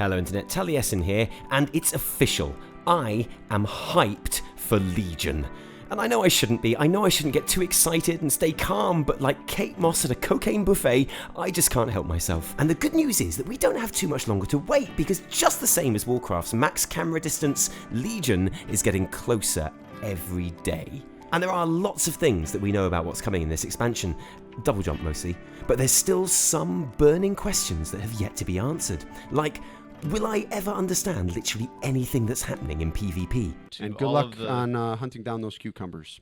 Hello Internet, Taliesin here, and it's official. I am hyped for Legion. And I know I shouldn't be, I know I shouldn't get too excited and stay calm, but like Kate Moss at a cocaine buffet, I just can't help myself. And the good news is that we don't have too much longer to wait, because just the same as Warcraft's max camera distance, Legion is getting closer every day. And there are lots of things that we know about what's coming in this expansion, double jump mostly, but there's still some burning questions that have yet to be answered. Like, will I ever understand literally anything that's happening in PvP? And good luck on hunting down those cucumbers.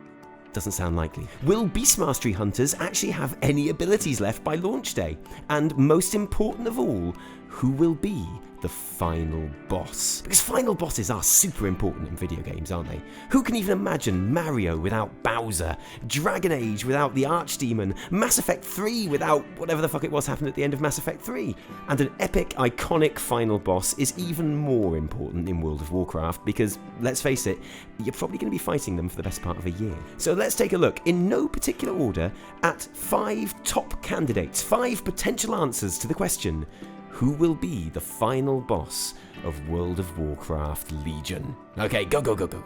Doesn't sound likely. Will Beast Mastery hunters actually have any abilities left by launch day? And most important of all, who will be the final boss? Because final bosses are super important in video games, aren't they? Who can even imagine Mario without Bowser, Dragon Age without the Archdemon, Mass Effect 3 without whatever the fuck it was happened at the end of Mass Effect 3? And an epic, iconic final boss is even more important in World of Warcraft because, let's face it, you're probably going to be fighting them for the best part of a year. So let's take a look, in no particular order, at 5 top candidates, 5 potential answers to the question, who will be the final boss of World of Warcraft Legion? Okay, go, go, go, go.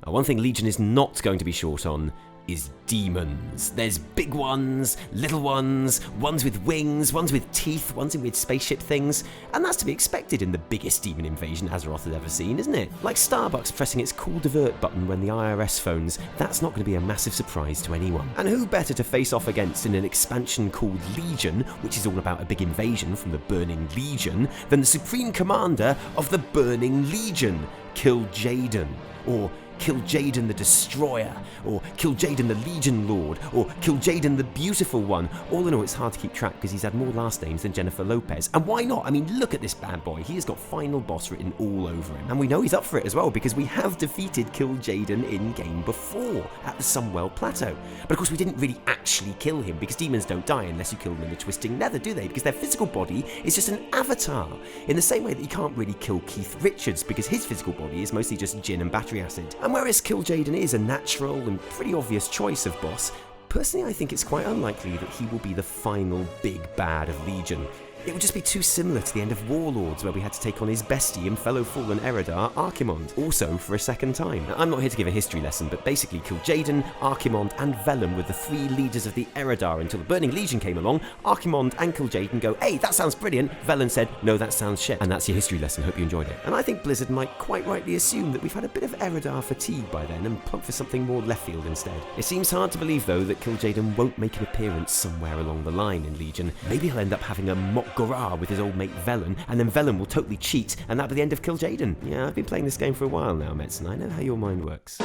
Now, one thing Legion is not going to be short on is demons. There's big ones, little ones with wings, ones with teeth, ones in weird spaceship things, and that's to be expected in the biggest demon invasion Azeroth has ever seen, isn't it? Like Starbucks pressing its cool divert button when the IRS phones, that's not going to be a massive surprise to anyone. And who better to face off against in an expansion called Legion, which is all about a big invasion from the Burning Legion, than the Supreme Commander of the Burning Legion, Kil'Jaeden, or Kil'jaeden the Destroyer, or Kil'jaeden the Legion Lord, or Kil'jaeden the Beautiful One. All in all, it's hard to keep track because he's had more last names than Jennifer Lopez. And why not? I mean, look at this bad boy. He has got final boss written all over him. And we know he's up for it as well because we have defeated Kil'jaeden in-game before at the Sunwell Plateau. But of course, we didn't really actually kill him because demons don't die unless you kill them in the Twisting Nether, do they? Because their physical body is just an avatar. In the same way that you can't really kill Keith Richards because his physical body is mostly just gin and battery acid. And whereas Kil'jaeden is a natural and pretty obvious choice of boss, personally I think it's quite unlikely that he will be the final big bad of Legion. It would just be too similar to the end of Warlords, where we had to take on his bestie and fellow fallen Eredar, Archimonde, also for a second time. Now, I'm not here to give a history lesson, but basically Kil'jaeden, Archimonde and Vellum were the 3 leaders of the Eredar until the Burning Legion came along. Archimonde and Kil'jaeden go, hey, that sounds brilliant. Vellum said, no, that sounds shit. And that's your history lesson. Hope you enjoyed it. And I think Blizzard might quite rightly assume that we've had a bit of Eredar fatigue by then and plump for something more left field instead. It seems hard to believe, though, that Kil'jaeden won't make an appearance somewhere along the line in Legion. Maybe he'll end up having a mock Gorah with his old mate Vellum, and then Vellum will totally cheat, and that'll be the end of Kil'jaeden. Yeah, I've been playing this game for a while now, Medson. I know how your mind works.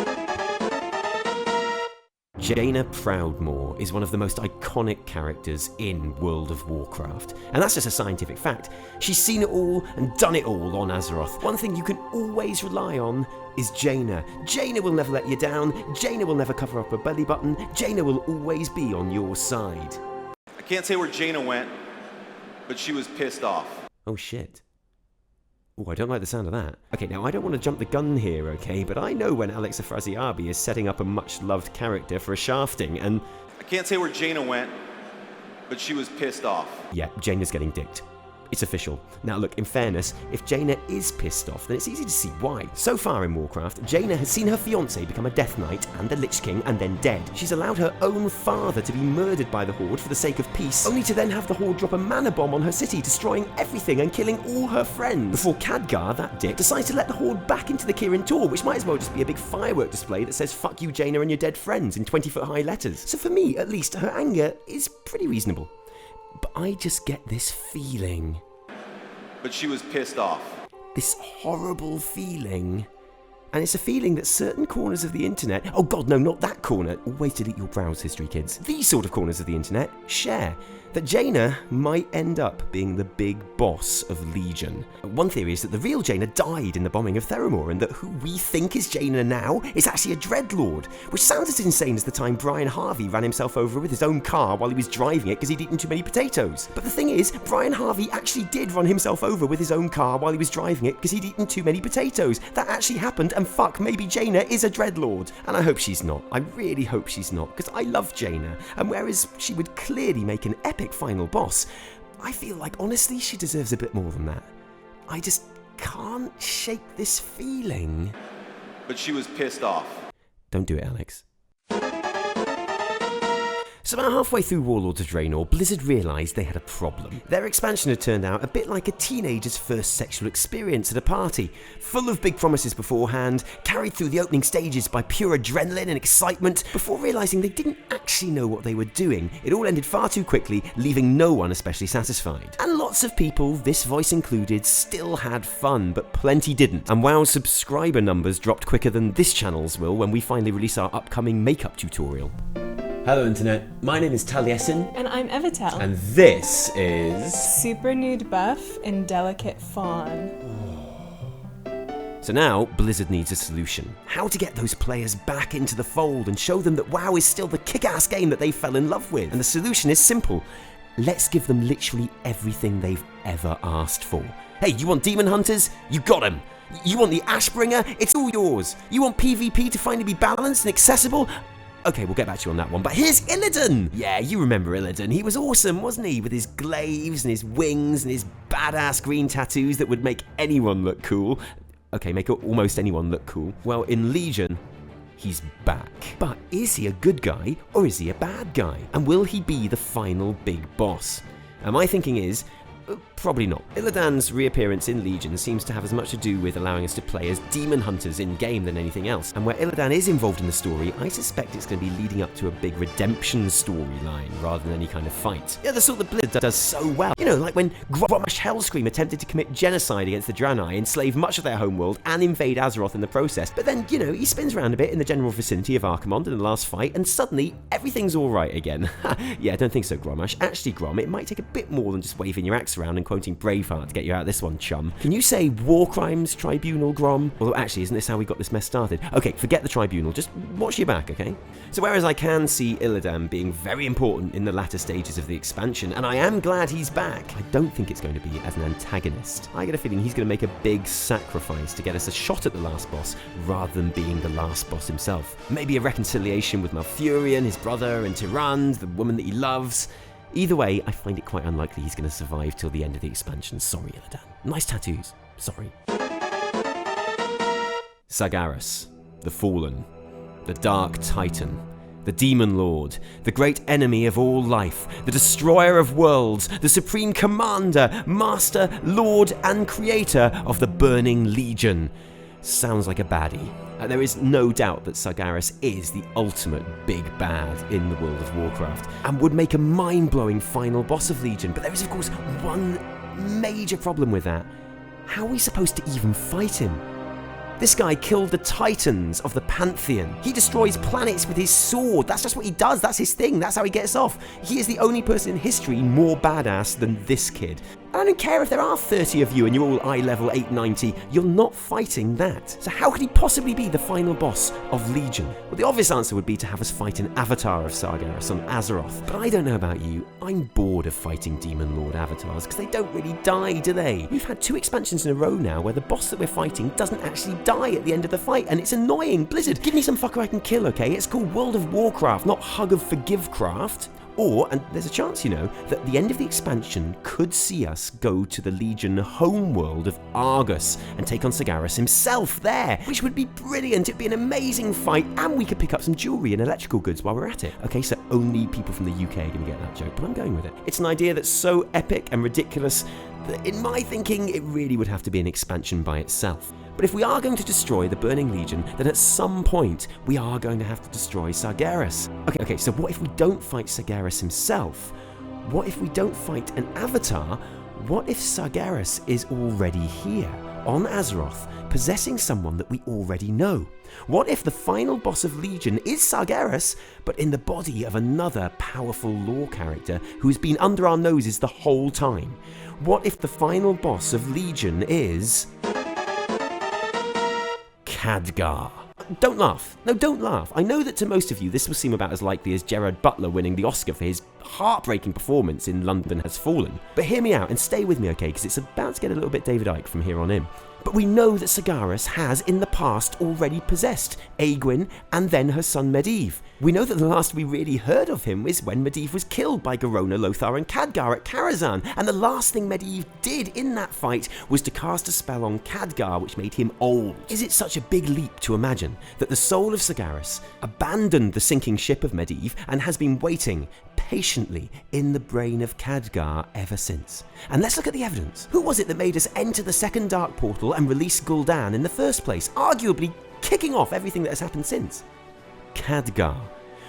Jaina Proudmoore is one of the most iconic characters in World of Warcraft, and that's just a scientific fact. She's seen it all and done it all on Azeroth. One thing you can always rely on is Jaina. Jaina will never let you down, Jaina will never cover up her belly button, Jaina will always be on your side. I can't say where Jaina went, but she was pissed off. Oh shit. Oh, I don't like the sound of that. Okay, now I don't want to jump the gun here, okay, but I know when Alex Afraziabi is setting up a much-loved character for a shafting, and I can't say where Jaina went, but she was pissed off. Yeah, Jaina's getting dicked. It's official. Now look, in fairness, if Jaina is pissed off, then it's easy to see why. So far in Warcraft, Jaina has seen her fiancé become a Death Knight and a Lich King and then dead. She's allowed her own father to be murdered by the Horde for the sake of peace, only to then have the Horde drop a mana bomb on her city, destroying everything and killing all her friends. Before Khadgar, that dick, decides to let the Horde back into the Kirin Tor, which might as well just be a big firework display that says fuck you Jaina and your dead friends in 20-foot high letters. So for me, at least, her anger is pretty reasonable. But I just get this feeling. But she was pissed off. This horrible feeling. And it's a feeling that certain corners of the internet, oh god, no, not that corner, always delete your browse history, kids. These sort of corners of the internet share. That Jaina might end up being the big boss of Legion. One theory is that the real Jaina died in the bombing of Theramore, and that who we think is Jaina now is actually a Dreadlord, which sounds as insane as the time Brian Harvey ran himself over with his own car while he was driving it because he'd eaten too many potatoes. But the thing is, Brian Harvey actually did run himself over with his own car while he was driving it because he'd eaten too many potatoes. That actually happened, and fuck, maybe Jaina is a Dreadlord. And I hope she's not. I really hope she's not, because I love Jaina, and whereas she would clearly make an epic final boss, I feel like, honestly, she deserves a bit more than that. I just can't shake this feeling. But she was pissed off. Don't do it, Alex. So about halfway through Warlords of Draenor, Blizzard realised they had a problem. Their expansion had turned out a bit like a teenager's first sexual experience at a party, full of big promises beforehand, carried through the opening stages by pure adrenaline and excitement, before realising they didn't actually know what they were doing. It all ended far too quickly, leaving no one especially satisfied. And lots of people, this voice included, still had fun, but plenty didn't. And WoW's subscriber numbers dropped quicker than this channel's will when we finally release our upcoming makeup tutorial. Hello Internet, my name is Taliesin. And I'm Evitel. And this is... Super Nude Buff in Delicate Fawn. So now, Blizzard needs a solution. How to get those players back into the fold and show them that WoW is still the kick-ass game that they fell in love with. And the solution is simple. Let's give them literally everything they've ever asked for. Hey, you want Demon Hunters? You got them. You want the Ashbringer? It's all yours. You want PvP to finally be balanced and accessible? Okay, we'll get back to you on that one, but here's Illidan! Yeah, you remember Illidan. He was awesome, wasn't he? With his glaives and his wings and his badass green tattoos that would make anyone look cool. Okay, make almost anyone look cool. Well, in Legion, he's back. But is he a good guy or is he a bad guy? And will he be the final big boss? And my thinking is, probably not. Illidan's reappearance in Legion seems to have as much to do with allowing us to play as demon hunters in-game than anything else. And where Illidan is involved in the story, I suspect it's going to be leading up to a big redemption storyline rather than any kind of fight. Yeah, the sort that Blizzard does so well. You know, like when Grommash Hellscream attempted to commit genocide against the Draenei, enslave much of their homeworld, and invade Azeroth in the process. But then, you know, he spins around a bit in the general vicinity of Archimonde in the last fight, and suddenly, everything's alright again. Yeah, I don't think so, Grommash. Actually, Grom, it might take a bit more than just waving your axe around and quoting Braveheart to get you out of this one, chum. Can you say War Crimes Tribunal, Grom? Although actually, isn't this how we got this mess started? Okay, forget the Tribunal, just watch your back, okay? So whereas I can see Illidan being very important in the latter stages of the expansion, and I am glad he's back, I don't think it's going to be as an antagonist. I get a feeling he's going to make a big sacrifice to get us a shot at the last boss, rather than being the last boss himself. Maybe a reconciliation with Malfurion, his brother, and Tyrande, the woman that he loves. Either way, I find it quite unlikely he's going to survive till the end of the expansion. Sorry, Illidan. Nice tattoos. Sorry. Sargeras, the Fallen, the Dark Titan, the Demon Lord, the great enemy of all life, the destroyer of worlds, the supreme commander, master, lord, and creator of the Burning Legion. Sounds like a baddie. There is no doubt that Sargeras is the ultimate big bad in the world of Warcraft, and would make a mind-blowing final boss of Legion, but there is of course one major problem with that. How are we supposed to even fight him? This guy killed the Titans of the Pantheon. He destroys planets with his sword. That's just what he does. That's his thing. That's how he gets off. He is the only person in history more badass than this kid. I don't care if there are 30 of you and you're all eye level 890, you're not fighting that. So how could he possibly be the final boss of Legion? Well, the obvious answer would be to have us fight an avatar of Sargeras on Azeroth. But I don't know about you, I'm bored of fighting Demon Lord avatars, because they don't really die, do they? We've had 2 expansions in a row now where the boss that we're fighting doesn't actually die at the end of the fight, and it's annoying. Blizzard, give me some fucker I can kill, okay? It's called World of Warcraft, not Hug of Forgivecraft. Or, and there's a chance, you know, that the end of the expansion could see us go to the Legion homeworld of Argus and take on Sargeras himself there, which would be brilliant. It'd be an amazing fight, and we could pick up some jewelry and electrical goods while we're at it. Okay, so only people from the UK are going to get that joke, but I'm going with it. It's an idea that's so epic and ridiculous that in my thinking, it really would have to be an expansion by itself. But if we are going to destroy the Burning Legion, then at some point, we are going to have to destroy Sargeras. Okay, so what if we don't fight Sargeras himself? What if we don't fight an avatar? What if Sargeras is already here, on Azeroth, possessing someone that we already know? What if the final boss of Legion is Sargeras, but in the body of another powerful lore character who's been under our noses the whole time? What if the final boss of Legion is Khadgar? Don't laugh. No, don't laugh. I know that to most of you this will seem about as likely as Gerard Butler winning the Oscar for his heartbreaking performance in London Has Fallen. But hear me out and stay with me, okay, because it's about to get a little bit David Icke from here on in. But we know that Sargeras has in the past already possessed Aegwyn and then her son Medivh. We know that the last we really heard of him is when Medivh was killed by Garona, Lothar and Khadgar at Karazhan, and the last thing Medivh did in that fight was to cast a spell on Khadgar which made him old. Is it such a big leap to imagine that the soul of Sargeras abandoned the sinking ship of Medivh and has been waiting patiently in the brain of Khadgar ever since? And let's look at the evidence. Who was it that made us enter the second dark portal and release Gul'dan in the first place, arguably kicking off everything that has happened since? Khadgar.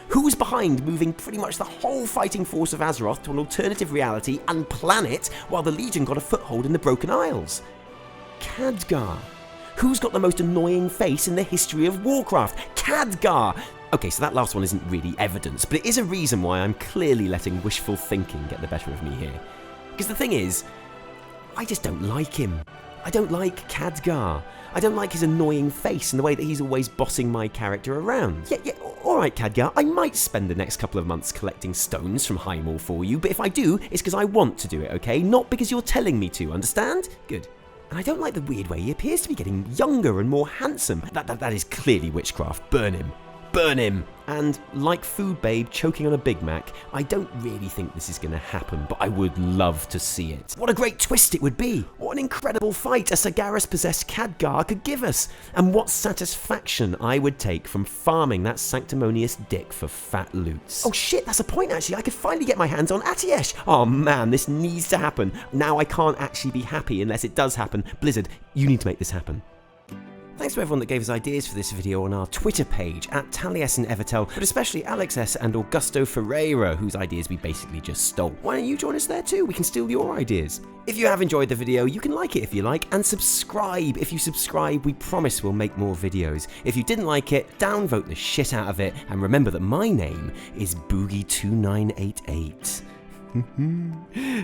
Who was behind moving pretty much the whole fighting force of Azeroth to an alternative reality and planet while the Legion got a foothold in the Broken Isles? Khadgar. Who's got the most annoying face in the history of Warcraft? Khadgar. Okay, so that last one isn't really evidence, but it is a reason why I'm clearly letting wishful thinking get the better of me here. Because the thing is, I just don't like him. I don't like Khadgar. I don't like his annoying face and the way that he's always bossing my character around. Yeah, alright Khadgar, I might spend the next couple of months collecting stones from Highmoor for you, but if I do, it's because I want to do it, okay? Not because you're telling me to, understand? Good. And I don't like the weird way he appears to be getting younger and more handsome. That is clearly witchcraft. Burn him. Burn him! And like Food Babe choking on a Big Mac, I don't really think this is going to happen, but I would love to see it. What a great twist it would be! What an incredible fight a Sargeras-possessed Khadgar could give us! And what satisfaction I would take from farming that sanctimonious dick for fat loots. Oh shit, that's a point actually, I could finally get my hands on Atiesh! Oh man, this needs to happen. Now I can't actually be happy unless it does happen. Blizzard, you need to make this happen. Thanks to everyone that gave us ideas for this video on our Twitter page at @TaliesinEvertel, but especially Alex S and Augusto Ferreira, whose ideas we basically just stole. Why don't you join us there too? We can steal your ideas. If you have enjoyed the video, you can like it if you like, and subscribe. If you subscribe, we promise we'll make more videos. If you didn't like it, downvote the shit out of it, and remember that my name is Boogie2988.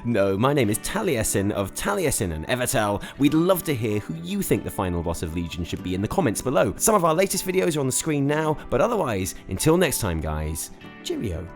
No, my name is Taliesin of Taliesin and Evertel. We'd love to hear who you think the final boss of Legion should be in the comments below. Some of our latest videos are on the screen now, but otherwise, until next time guys, cheerio.